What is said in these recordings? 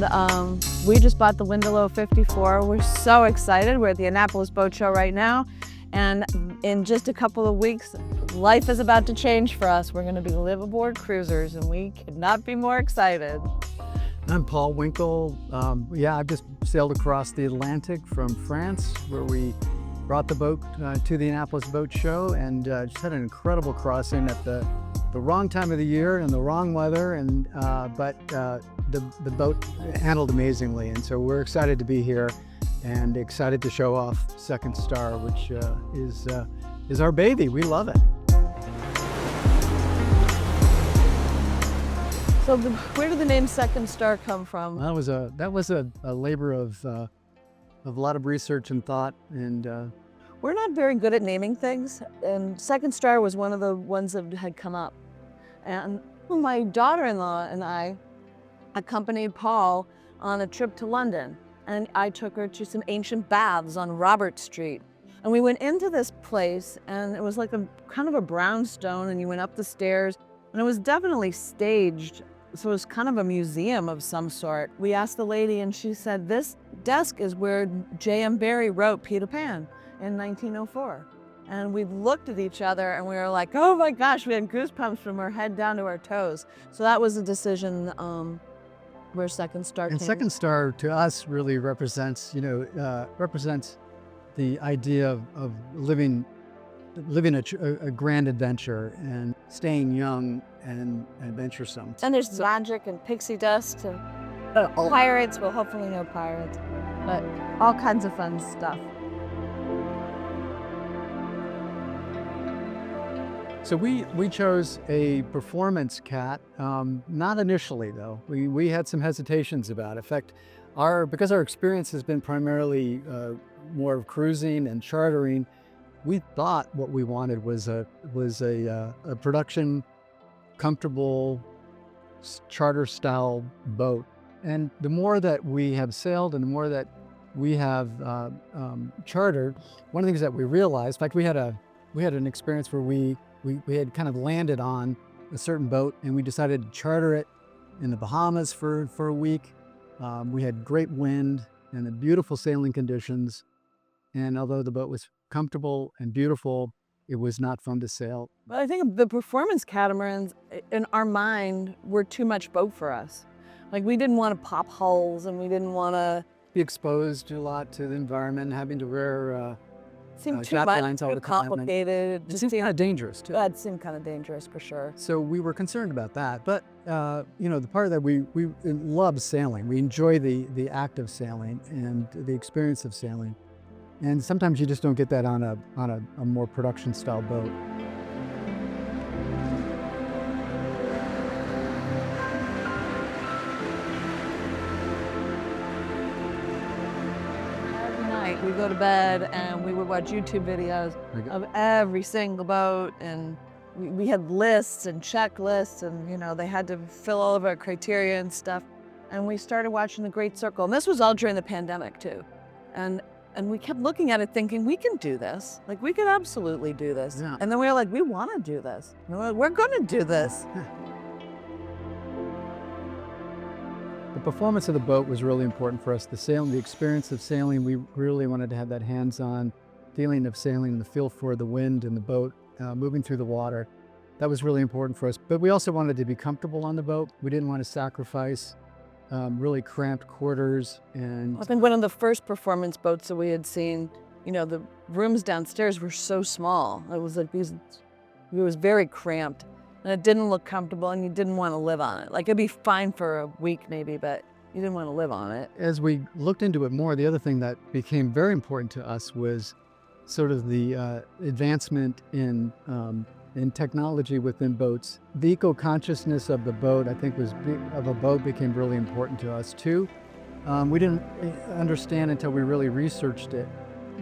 And we just bought the Windelo 54. We're so excited. We're at the Annapolis Boat Show right now. And in just a couple of weeks, life is about to change for us. We're going to be live-aboard cruisers, and we could not be more excited. I'm Paul Winkle. I've just sailed across the Atlantic from France, where we brought the boat to the Annapolis Boat Show, and just had an incredible crossing at the wrong time of the year and the wrong weather, and but the boat handled amazingly, and so we're excited to be here and excited to show off Second Star, which is our baby. We love it. So where did the name Second Star come from? That was a labor of a lot of research and thought, and we're not very good at naming things, and Second Star was one of the ones that had come up. And my daughter-in-law and I accompanied Paul on a trip to London, and I took her to some ancient baths on Robert Street. And we went into this place, and it was like a kind of a brownstone, and you went up the stairs, and it was definitely staged. So it was kind of a museum of some sort. We asked the lady, and she said, this desk is where J.M. Barrie wrote Peter Pan in 1904. And we looked at each other, and we were like, oh my gosh, we had goosebumps from our head down to our toes. So that was a decision where Second Star came. And Second Star to us really represents, represents the idea of living a grand adventure and staying young and adventuresome. And there's magic and pixie dust and pirates. Well, hopefully no pirates, but all kinds of fun stuff. So we chose a performance cat, not initially though. We had some hesitations about it. In fact, because our experience has been primarily more of cruising and chartering, we thought what we wanted was a production, comfortable, charter-style boat. And the more that we have sailed and the more that we have chartered, one of the things that we realized, in fact, we had an experience where we had kind of landed on a certain boat, and we decided to charter it in the Bahamas for a week. We had great wind and the beautiful sailing conditions. And although the boat was comfortable and beautiful, it was not fun to sail. But I think the performance catamarans, in our mind, were too much boat for us. Like, we didn't want to pop hulls, and we didn't want to be exposed a lot to the environment, having to wear seemed too much, too complicated. It seemed kind of dangerous too. It seemed kind of dangerous for sure. So we were concerned about that. But the part that we love sailing. We enjoy the act of sailing and the experience of sailing. And sometimes you just don't get that on a more production style boat. We go to bed and we would watch YouTube videos of every single boat, and we had lists and checklists, and they had to fill all of our criteria and stuff. And we started watching The Great Circle, and this was all during the pandemic too. And we kept looking at it thinking, we can do this. Like, we could absolutely do this. Yeah. And then we were like, we want to do this. We're going to do this. The performance of the boat was really important for us. The experience of sailing, we really wanted to have that hands-on feeling of sailing, the feel for the wind and the boat moving through the water. That was really important for us. But we also wanted to be comfortable on the boat. We didn't want to sacrifice really cramped quarters. And I think one of the first performance boats that we had seen, the rooms downstairs were so small. It was like it was very cramped. And it didn't look comfortable, and you didn't want to live on it. Like, it'd be fine for a week maybe, but you didn't want to live on it. As we looked into it more, the other thing that became very important to us was sort of the advancement in technology within boats. The eco-consciousness of the boat, I think, became really important to us too. We didn't understand until we really researched it,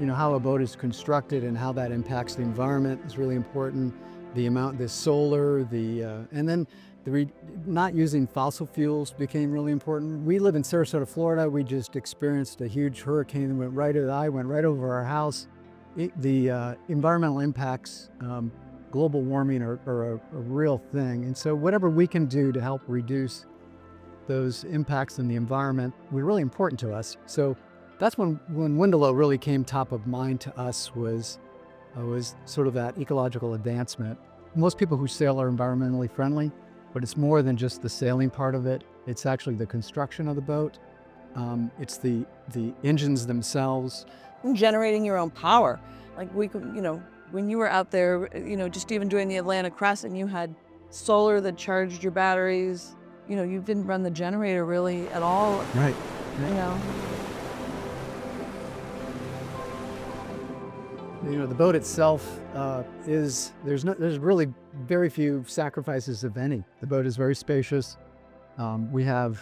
how a boat is constructed and how that impacts the environment is really important. The solar, and then not using fossil fuels became really important. We live in Sarasota, Florida. We just experienced a huge hurricane that went right over our house. The environmental impacts, global warming are a real thing. And so whatever we can do to help reduce those impacts in the environment were really important to us. So that's when Windelo really came top of mind to us, was sort of that ecological advancement. Most people who sail are environmentally friendly, but it's more than just the sailing part of it. It's actually the construction of the boat. It's the engines themselves. Generating your own power. Like we could, when you were out there, just even doing the Atlantic crossing, you had solar that charged your batteries. You didn't run the generator really at all. Right. You know. The boat itself there's really very few sacrifices, if any. The boat is very spacious. We have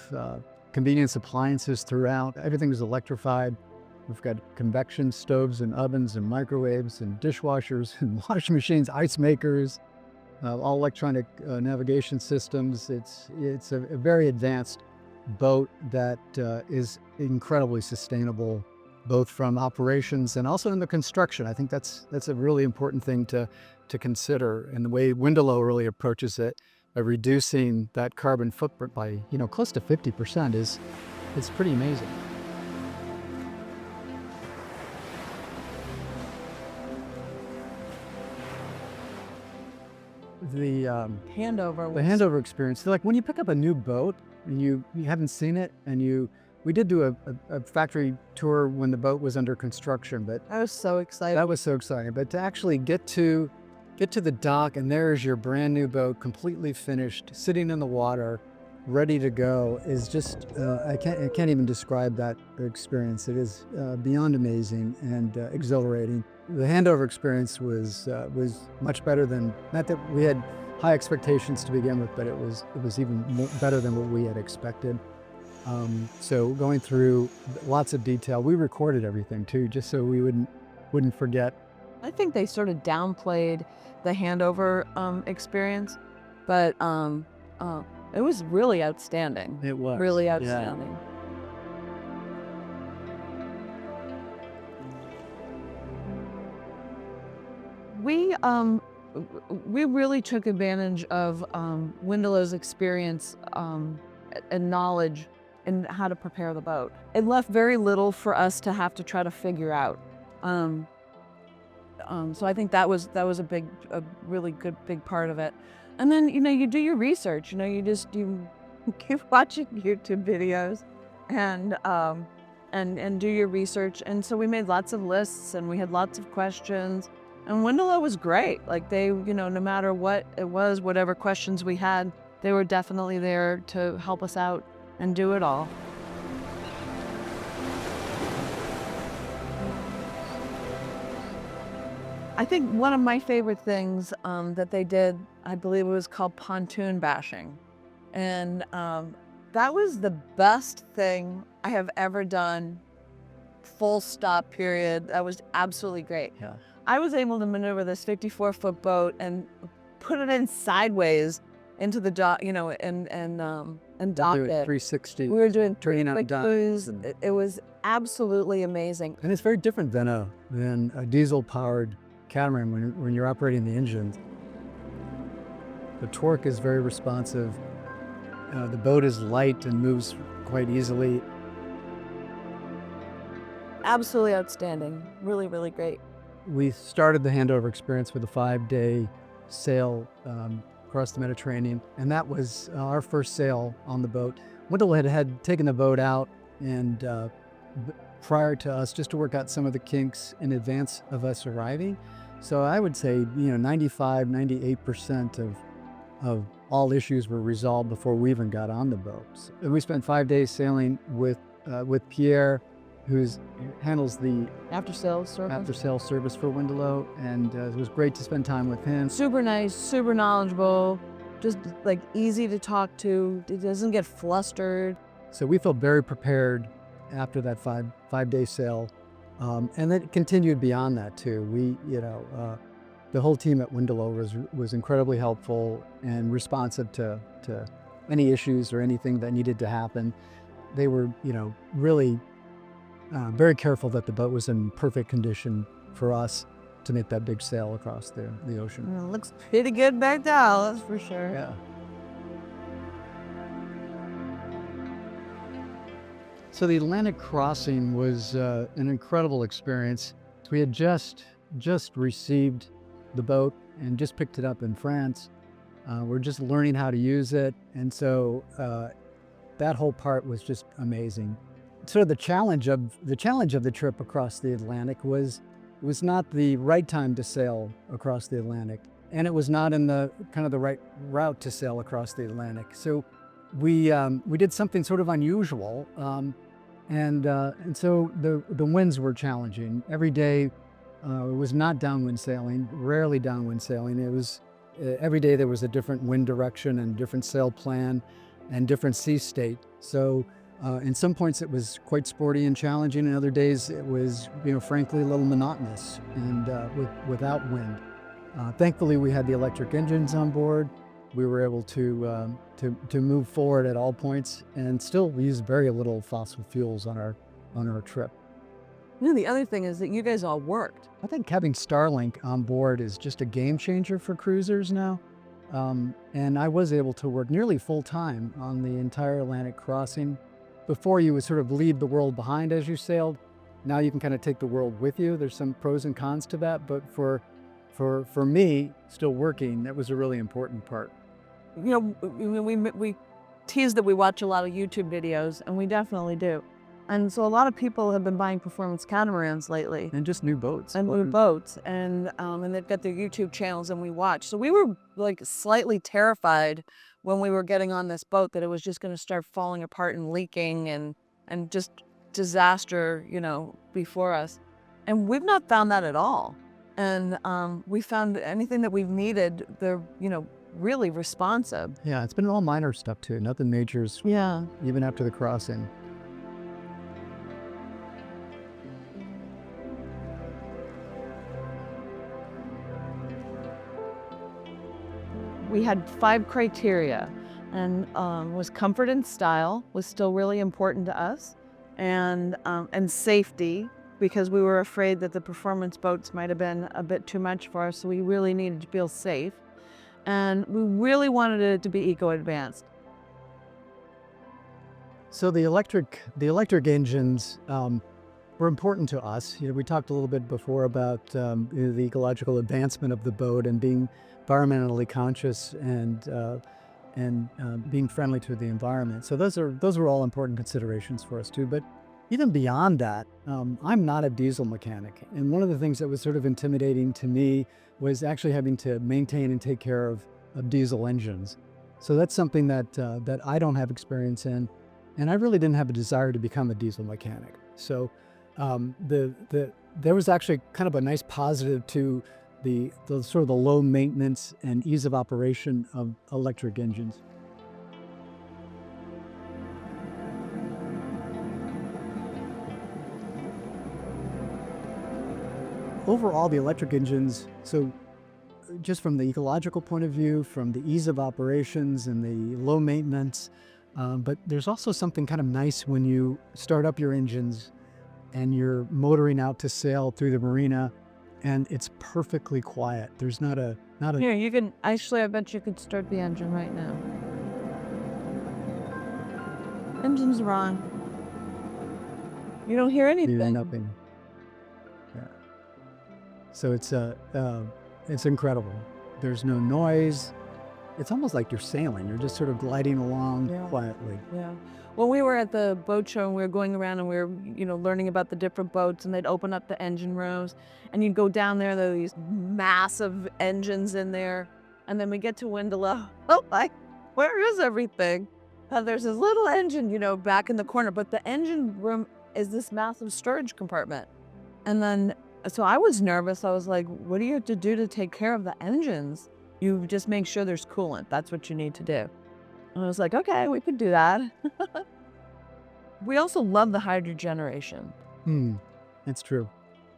convenience appliances throughout. Everything is electrified. We've got convection stoves and ovens and microwaves and dishwashers and washing machines, ice makers, all electronic navigation systems. It's a very advanced boat that is incredibly sustainable, both from operations and also in the construction. I think that's a really important thing to consider. And the way Windelo really approaches it, by reducing that carbon footprint by close to 50%, is pretty amazing. The handover experience. Like when you pick up a new boat and you haven't seen it, and we did do a factory tour when the boat was under construction, but I was so excited. that was so exciting. But to actually get to the dock, and there's your brand new boat, completely finished, sitting in the water, ready to go, is just I can't even describe that experience. It is beyond amazing and exhilarating. The handover experience was much better than, not that we had high expectations to begin with, but it was even better than what we had expected. So going through lots of detail, we recorded everything too, just so we wouldn't forget. I think they sort of downplayed the handover experience, but it was really outstanding. It was really outstanding. Yeah. We really took advantage of Windelo's experience and knowledge in how to prepare the boat. It left very little for us to have to try to figure out. So I think that was a really good big part of it. And then you do your research. You keep watching YouTube videos and do your research. And so we made lots of lists and we had lots of questions. And Windelo was great. Like they, no matter what it was, whatever questions we had, they were definitely there to help us out and do it all. I think one of my favorite things that they did, I believe it was called pontoon bashing. And that was the best thing I have ever done, full stop, period. That was absolutely great. Yeah. I was able to maneuver this 54-foot boat and put it in sideways into the dock, and dock it. 360. We were doing turning out quick docks. cruise. It was absolutely amazing. And it's very different than a diesel-powered catamaran when you're operating the engine. The torque is very responsive. The boat is light and moves quite easily. Absolutely outstanding. Really, really great. We started the handover experience with a 5-day sail across the Mediterranean, and that was our first sail on the boat. Windelo had taken the boat out and prior to us, just to work out some of the kinks in advance of us arriving. So I would say 95, 98% of all issues were resolved before we even got on the boat. And we spent 5 days sailing with Pierre, who handles the after-sale service for Windelo, and it was great to spend time with him. Super nice, super knowledgeable, just like easy to talk to. It doesn't get flustered. So we felt very prepared after that five-day sail, and it continued beyond that too. We, the whole team at Windelo was incredibly helpful and responsive to any issues or anything that needed to happen. They were, really very careful that the boat was in perfect condition for us to make that big sail across the ocean. It looks pretty good back now, that's for sure. Yeah. So the Atlantic crossing was an incredible experience. We had just received the boat and just picked it up in France. We're just learning how to use it, and so that whole part was just amazing. Sort of the challenge of the trip across the Atlantic was not the right time to sail across the Atlantic, and it was not in the kind of the right route to sail across the Atlantic. So we did something sort of unusual, and so the winds were challenging. Every day it was not downwind sailing, rarely downwind sailing. It was every day there was a different wind direction and different sail plan and different sea state. So in some points it was quite sporty and challenging, and other days it was, frankly, a little monotonous and without wind. Thankfully, we had the electric engines on board. We were able to move forward at all points and still use very little fossil fuels on our trip. The other thing is that you guys all worked. I think having Starlink on board is just a game changer for cruisers now. And I was able to work nearly full time on the entire Atlantic crossing. Before, you would sort of leave the world behind as you sailed. Now you can kind of take the world with you. There's some pros and cons to that, but for me, still working, that was a really important part. We tease that we watch a lot of YouTube videos, and we definitely do. And so a lot of people have been buying performance catamarans lately. And just new boats. And new boats. And they've got their YouTube channels, and we watch. So we were like slightly terrified when we were getting on this boat that it was just going to start falling apart and leaking and just disaster, before us. And we've not found that at all. And we found anything that we've needed, they're, really responsive. Yeah, it's been all minor stuff too. Nothing majors. Yeah. Even after the crossing. We had 5 criteria, and was comfort and style was still really important to us, and safety, because we were afraid that the performance boats might have been a bit too much for us, so we really needed to feel safe, and we really wanted it to be eco-advanced. So the electric engines were important to us. We talked a little bit before about the ecological advancement of the boat and being environmentally conscious and being friendly to the environment. So those were all important considerations for us too. But even beyond that, I'm not a diesel mechanic, and one of the things that was sort of intimidating to me was actually having to maintain and take care of diesel engines. So that's something that I don't have experience in, and I really didn't have a desire to become a diesel mechanic. So there was actually kind of a nice positive to the sort of the low maintenance and ease of operation of electric engines. Overall, the electric engines, so just from the ecological point of view, from the ease of operations and the low maintenance, but there's also something kind of nice when you start up your engines and you're motoring out to sail through the marina, and it's perfectly quiet. There's not a. Here, you can actually. I bet you could start the engine right now. Engine's wrong. You don't hear anything. Nothing. Yeah. So it's incredible. There's no noise. It's almost like you're sailing. You're just sort of gliding along quietly. Yeah. Well, we were at the boat show, and we were going around, and we were, learning about the different boats, and they'd open up the engine rooms, and you'd go down there, there were these massive engines in there, and then we get to Windelo. Oh, where is everything? And there's this little engine, back in the corner, but the engine room is this massive storage compartment. And then, so I was nervous. I was like, what do you have to do to take care of the engines? You just make sure there's coolant. That's what you need to do. And I was like, okay, we could do that. We also love the hydrogeneration. That's true.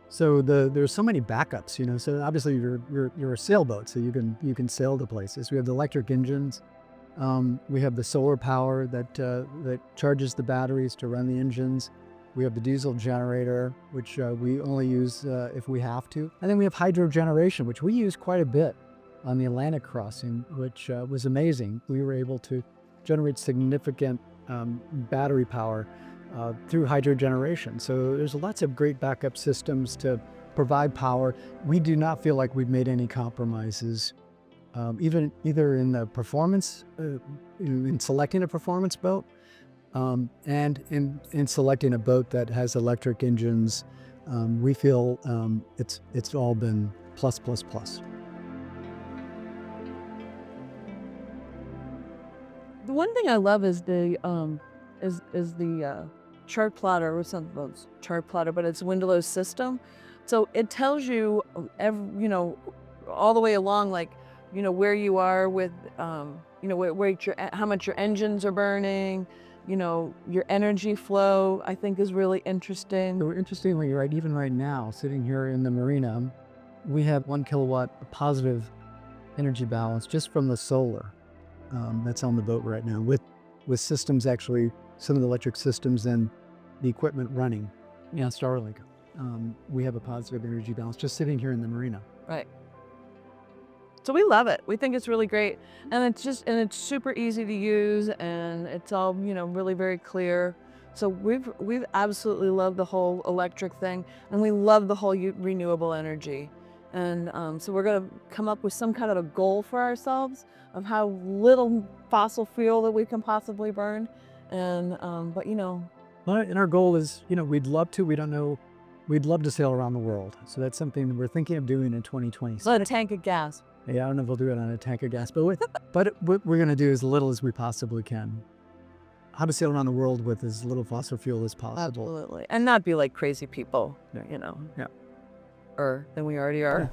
So there's so many backups, So obviously you're a sailboat, so you can sail to places. We have the electric engines. We have the solar power that charges the batteries to run the engines. We have the diesel generator, which we only use if we have to. And then we have hydrogeneration, which we use quite a bit on the Atlantic crossing, which was amazing. We were able to generate significant battery power through hydrogeneration. So there's lots of great backup systems to provide power. We do not feel like we've made any compromises, even either in the performance, in selecting a performance boat, and in selecting a boat that has electric engines. We feel it's all been plus, plus, plus. The one thing I love is the chart plotter, or some chart plotter, but it's Windelo's system. So it tells you, all the way along, like, where you are with, how much your engines are burning, your energy flow, I think is really interesting. So interestingly, even right now, sitting here in the marina, we have 1 kilowatt positive energy balance just from the solar that's on the boat right now, with systems, actually, some of the electric systems and the equipment running. Yeah, Starlink. We have a positive energy balance just sitting here in the marina. Right. So we love it. We think it's really great, and it's super easy to use, and it's all really very clear. So we've absolutely loved the whole electric thing, and we love the whole renewable energy. And so we're going to come up with some kind of a goal for ourselves of how little fossil fuel that we can possibly burn. And but Well, and our goal is, we'd love to. We don't know. We'd love to sail around the world. So that's something we're thinking of doing in 2026. a tank of gas. Yeah, I don't know if we'll do it on a tank of gas, but what we're going to do as little as we possibly can. How to sail around the world with as little fossil fuel as possible. Absolutely, and not be like crazy people, Yeah. or than we already are.